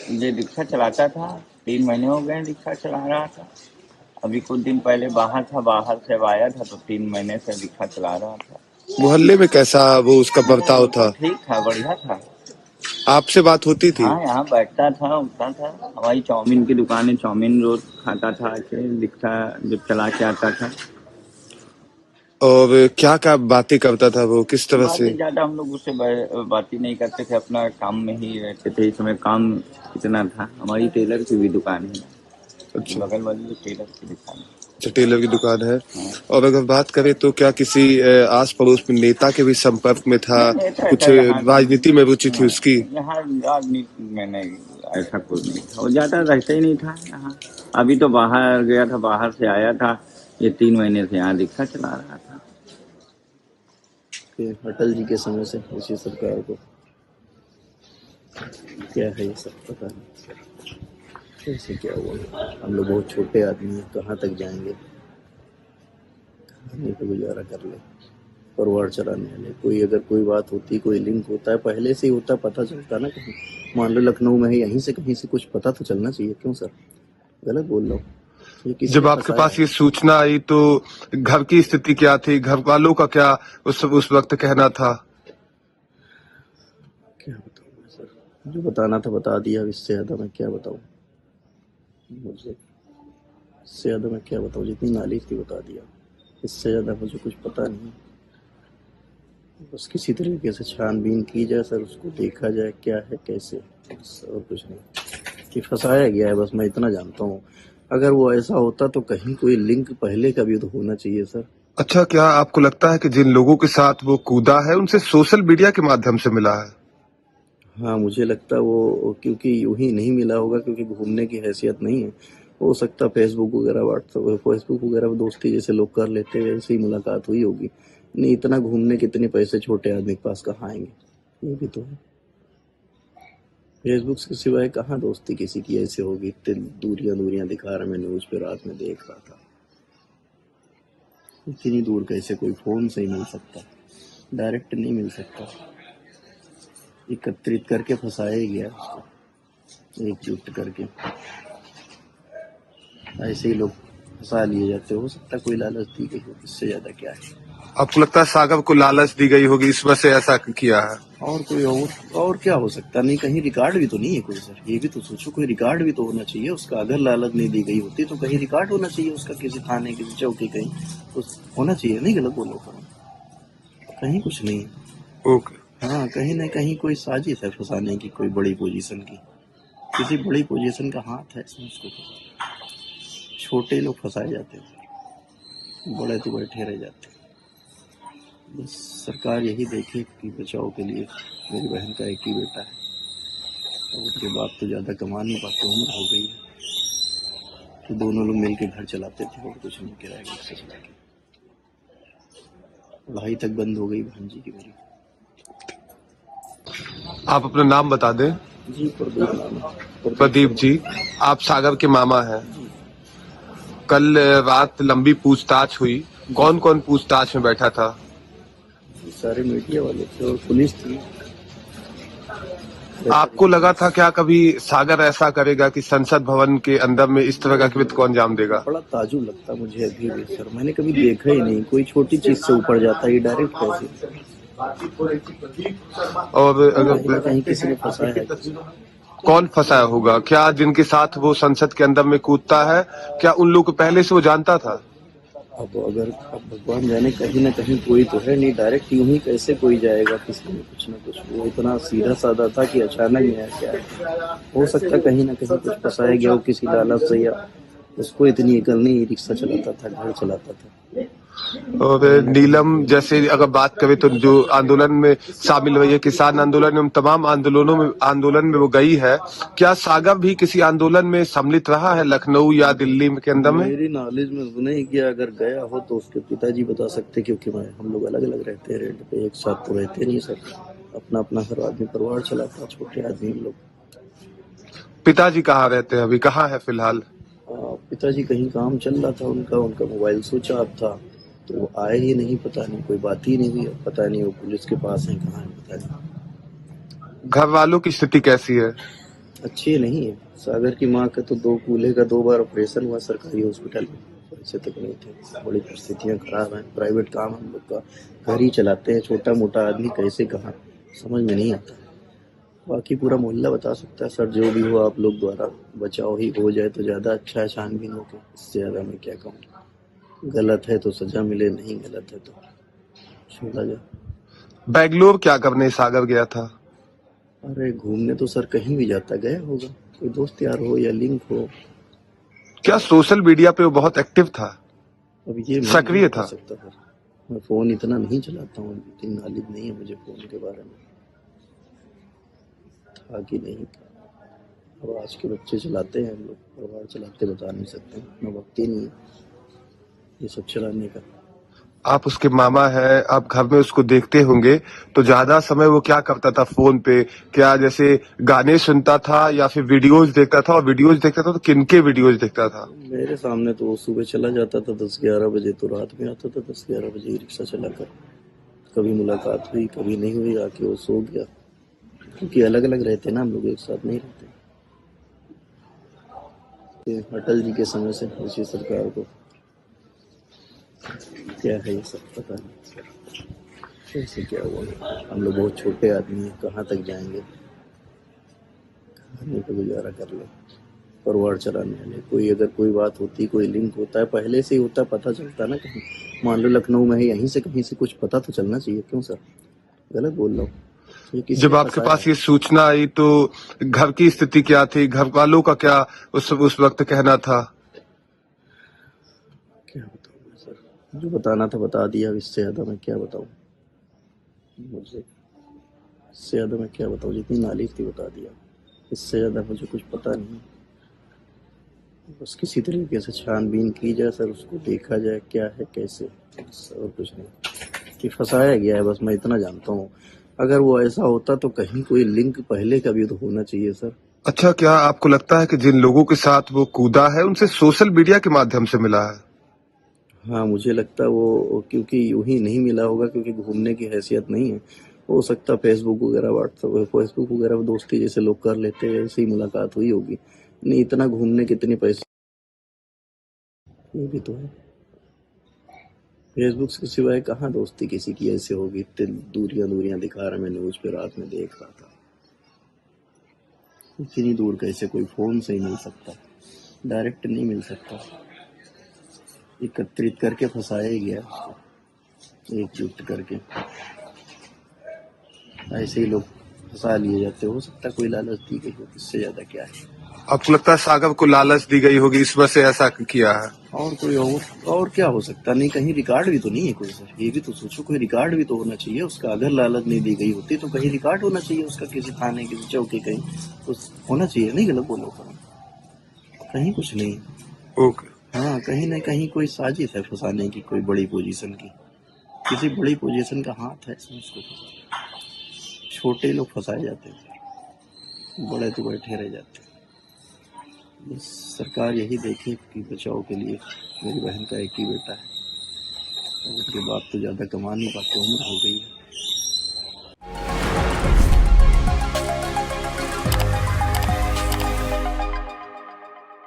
ये रिक्शा चलाता था, 3 महीने हो गए रिक्शा चला रहा था। अभी कुछ दिन पहले बाहर था, बाहर से अब आया था तो 3 महीने से रिक्शा चला रहा था। मोहल्ले में कैसा वो उसका बर्ताव वो तो था? ठीक था, बढ़िया था। आपसे बात होती थी? हाँ, यहाँ बैठता था, उठता था। हमारी चाउमीन की दुकान है, चाउमीन रोज खाता था ऐसे, रिक्शा जब चला के आता था। और क्या क्या बातें करता था वो, किस तरह से? बातें ज्यादा हम लोग उससे बात ही नहीं करते थे, अपना काम में ही रहते थे। इस समय काम इतना था। हमारी टेलर की भी दुकान है, अच्छा। बगल वाली जो टेलर की दुकान है। अच्छा, टेलर की दुकान है। हाँ। और अगर बात करें तो क्या किसी आस पड़ोस में नेता के भी संपर्क में था? नहीं, नहीं तो कुछ ऐसा यहाँ राजनीति में रुचि थी उसकी? यहाँ राजनीति में नहीं, ऐसा कुछ नहीं था। वो ज्यादा रहता ही नहीं था यहाँ। अभी तो बाहर गया था, बाहर से आया था। ये 3 महीने से यहाँ रिक्शा चला रहा था। अटल जी के समय से इसी सरकार को क्या है ये सब पता नहीं कैसे क्या हुआ। हम लोग बहुत छोटे आदमी हैं, कहाँ तक जाएंगे, नहीं तो गुजारा कर ले। परिवार चलाने वाले कोई अगर कोई बात होती, कोई लिंक होता है, पहले से ही होता, पता चलता ना। कहीं मान लो लखनऊ में है, यहीं से कहीं से कुछ पता तो चलना चाहिए। क्यों सर गलत बोल रहा हूँ? ये किसी जब ने आपके फंसाया पास है। ये सूचना आई तो घर की स्थिति क्या थी, घर वालों का क्या उस वक्त कहना था? क्या बताऊँ मैं सर, जो बताना था बता दिया। इससे ज्यादा मैं क्या बताऊँ? मुझे इससे ज्यादा मैं क्या बताऊँ? जितनी नॉलेज थी बता दिया। इससे ज्यादा मुझे कुछ पता नहीं। बस किसी तरीके से छानबीन की जाए सर, उसको देखा जाए क्या है कैसे, बस और कुछ नहीं। कि फंसाया गया है, बस मैं इतना जानता हूँ। अगर वो ऐसा होता तो कहीं कोई लिंक पहले का भी तो होना चाहिए सर। अच्छा, क्या आपको लगता है कि जिन लोगों के साथ वो कूदा है उनसे सोशल मीडिया के माध्यम से मिला है? हाँ, मुझे लगता है वो क्योंकि यूं ही नहीं मिला होगा, क्योंकि घूमने की हैसियत नहीं है। हो सकता फेसबुक वगैरह, व्हाट्सएप फेसबुक वगैरह पर दोस्ती जैसे लोग कर लेते हैं, वैसे ही मुलाकात हुई होगी। नहीं, इतना घूमने कितने पैसे छोटे आदमी के पास कहाँ आएंगे? ये भी तो है। फेसबुक के सिवाय कहाँ दोस्ती किसी की ऐसे होगी? इतनी दूरियां दूरियां दिखा रहा, मैं न्यूज पे रात में देख रहा था। इतनी दूर कैसे कोई फोन से ही मिल सकता? डायरेक्ट नहीं मिल सकता। एकत्रित करके फंसाया ही गया उसको, एकजुट करके। ऐसे ही लोग फंसा लिए जाते। हो सकता है कोई लालच दी गई हो, इससे ज्यादा क्या है? आपको लगता है सागर को लालच दी गई होगी, इस वजह से ऐसा किया है? और कोई और क्या हो सकता? नहीं, कहीं रिकॉर्ड भी तो नहीं है कोई सर। ये भी तो सोचो, कोई रिकॉर्ड भी तो होना चाहिए उसका। अगर लालच नहीं दी गई होती तो कहीं रिकॉर्ड होना चाहिए उसका, किसी थाने, किसी चौकी, कहीं कुछ होना चाहिए। नहीं गलत बोल रहा हूँ? कहीं कुछ नहीं है। ओके। हाँ, कहीं ना कहीं कोई साजिश है फंसाने की, कोई बड़ी पोजीशन की। किसी बड़ी पोजीशन का हाथ है इसमें, उसको छोटे लोग फंसाए जाते हैं, बड़े तो बैठे रह जाते हैं। बस सरकार यही देखे कि बचाव के लिए। मेरी बहन का एक ही बेटा है, और उसके बाद तो ज़्यादा कमा नहीं पाते, उम्र हो गई है। तो दोनों लोग मिल के घर चलाते थे, और कुछ नहीं, किराए घर से चला के। पढ़ाई तक बंद हो गई भांजी की मेरी। आप अपना नाम बता दें। जी, प्रदीप नाम है। प्रदीप जी, आप सागर के मामा हैं। जी कल रात लंबी पूछताछ हुई, जी कौन कौन पूछताछ में बैठा था? जी, सारे मीडिया वाले थे और पुलिस थी। आपको लगा था क्या कभी सागर ऐसा करेगा कि संसद भवन के अंदर में इस तरह का कृत्य को अंजाम देगा? बड़ा ताजुब लगता मुझे अभी भी सर। मैंने कभी देखा ही नहीं, कोई छोटी चीज से ऊपर जाता है, ये डायरेक्ट कैसे? और कहीं ना अगर कहीं किसी ने फंसाया है। कौन फंसाया होगा? क्या जिनके साथ वो संसद के अंदर में कूदता है, क्या उन लोग को पहले से वो जानता था? अब भगवान जाने, कहीं ना कहीं कोई तो है। नहीं, डायरेक्ट यूं ही कैसे कोई जाएगा किसी में कुछ ना कुछ? वो इतना सीधा साधा था कि अचानक में आया क्या है? हो सकता है कहीं ना कहीं कुछ फंसाया गया हो किसी लालच से, या उसको इतनी अकल नहीं, रिक्शा चलाता था, घर चलाता था। और नीलम जैसे अगर बात करें तो जो आंदोलन में शामिल हुई है, किसान आंदोलन में, तमाम आंदोलन में वो गई है। क्या सागर भी किसी आंदोलन में सम्मिलित रहा है, लखनऊ या दिल्ली के अंदर में? मेरी नॉलेज में तो नहीं गया। अगर गया हो तो उसके पिताजी बता सकते, क्योंकि हम लोग अलग अलग रहते हैं, रेंट पे, एक साथ तो रहते नहीं सर। अपना अपना हर आदमी परिवार चलाता है, छोटे आदमी हम लोग। पिताजी कहाँ रहते हैं अभी, कहाँ है फिलहाल? पिताजी कहीं काम चल रहा था उनका, मोबाइल स्विच ऑफ था, तो वो आए ही नहीं। पता नहीं, कोई बात ही नहीं हुई। पता नहीं वो पुलिस के पास है, कहाँ है पता नहीं। घर वालों की स्थिति कैसी है? अच्छी नहीं है। सागर की माँ का तो कूल्हे का 2 बार ऑपरेशन हुआ सरकारी हॉस्पिटल में, पैसे तक नहीं थे। बड़ी परिस्थितियाँ खराब हैं। प्राइवेट काम हम लोग का, घर ही चलाते हैं। छोटा मोटा आदमी कैसे कहाँ, समझ में नहीं आता। बाकी पूरा मोहल्ला बता सकता है सर, जो भी हो आप लोग द्वारा बचाव ही हो जाए तो ज़्यादा अच्छा है, छानबीन होकर। इससे ज़्यादा मैं क्या कहूँ। गलत है तो सजा मिले, नहीं गलत है तो छोड़ा जाए। बेंगलोर क्या करने सागर गया था? अरे घूमने तो सर कहीं भी जाता गया होगा, कोई दोस्त यार हो या लिंक हो। क्या सोशल मीडिया पे वो बहुत एक्टिव था, अब ये मैं नहीं सक्रिय बता था? सकता सर, मैं फ़ोन इतना नहीं चलाता हूँ, इतनी नॉलेज नहीं है मुझे फ़ोन के बारे में, था कि नहीं था। अब आज के बच्चे चलाते हैं, हम लोग परिवार चलाते बता नहीं सकते, इतना वक्त ही नहीं है ये सब चलाने का। आप उसके मामा है, आप घर में उसको देखते होंगे, तो ज्यादा समय वो क्या करता था फोन पे? क्या जैसे गाने सुनता था या फिर वीडियोज देखता था? और वीडियोज देखता था तो किनके वीडियोज देखता था? मेरे सामने तो वो सुबह चला जाता था 10-11 बजे, तो रात में आता था 10-11 बजे ही रिक्शा चलाकर। कभी मुलाकात हुई, कभी नहीं हुई, आके वो सो गया। क्योंकि अलग अलग रहते ना हम लोग, एक साथ नहीं रहते। ये अटल जी के समय से इसी सरकार को क्या है ये सब पता नहीं कैसे क्या हुआ। हम लोग बहुत छोटे आदमी हैं, कहाँ तक जाएंगे, खाने पे गुजारा कर ले, परिवार चलाने वाले। कोई अगर कोई बात होती, कोई लिंक होता है, पहले से ही होता, पता चलता ना कहीं। मान लो लखनऊ में है, यहीं से कहीं से कुछ पता तो चलना चाहिए। क्यों सर, गलत बोल रहा हूँ? ये किसी जब ने आपके फंसाया पास है। ये सूचना आई तो घर की स्थिति क्या थी? घर वालों का क्या उस वक्त कहना था? क्या बताऊँ मैं सर, जो बताना था बता दिया। अब इससे ज़्यादा मैं क्या बताऊँ, मुझे इससे ज़्यादा मैं क्या बताऊँ। जितनी नॉलेज थी बता दिया, इससे ज़्यादा मुझे कुछ पता नहीं। बस किसी तरीके से छानबीन की जाए सर, उसको देखा जाए क्या है कैसे, बस और कुछ नहीं। कि फंसाया गया है, बस मैं इतना जानता हूँ। अगर वो ऐसा होता तो कहीं कोई लिंक पहले का भी तो होना चाहिए सर। अच्छा, क्या आपको लगता है कि जिन लोगों के साथ वो कूदा है उनसे सोशल मीडिया के माध्यम से मिला है? हाँ मुझे लगता है वो, क्योंकि यूं ही नहीं मिला होगा, क्योंकि घूमने की हैसियत नहीं है। हो सकता फेसबुक वगैरह, व्हाट्सएप, फेसबुक वगैरह दोस्ती जैसे लोग कर लेते हैं, ऐसे ही मुलाकात हुई होगी। नहीं इतना घूमने कितने पैसे, ये भी तो है। फेसबुक के सिवाय कहाँ दोस्ती किसी की ऐसे होगी। इतनी दूरियां दूरियां दिखा रहा, मैं न्यूज पे रात में देख रहा था। इतनी दूर कैसे कोई फोन से ही मिल सकता, डायरेक्ट नहीं मिल सकता। एकत्रित करके फंसाया ही गया उसको, एकजुट करके। ऐसे ही लोग फंसा लिए जाते। हो सकता है कोई लालच दी गई हो, इससे ज्यादा क्या है। आपको लगता है सागर को लालच दी गई होगी, इस वजह से ऐसा किया है? और कोई और क्या हो सकता, नहीं कहीं रिकॉर्ड भी तो नहीं है कोई सर, ये भी तो सोचो। कोई रिकॉर्ड भी तो होना चाहिए उसका। अगर लालच नहीं दी गई होती तो कहीं रिकॉर्ड होना चाहिए उसका, किसी थाने, किसी चौकी, कहीं कुछ होना चाहिए। नहीं गलत बोल रहा हूँ, कहीं कुछ नहीं। ओके। हाँ कहीं ना कहीं कोई साजिश है फंसाने की, कोई बड़ी पोजीशन की। किसी बड़ी पोजीशन का हाथ है इसमें, उसको छोटे लोग फंसाए जाते हैं, बड़े तो बैठे रह जाते हैं। बस सरकार यही देखे कि बचाव के लिए, मेरी बहन का एक ही बेटा है, अब उनके बाप तो ज़्यादा कमा नहीं पाते, उम्र हो गई है।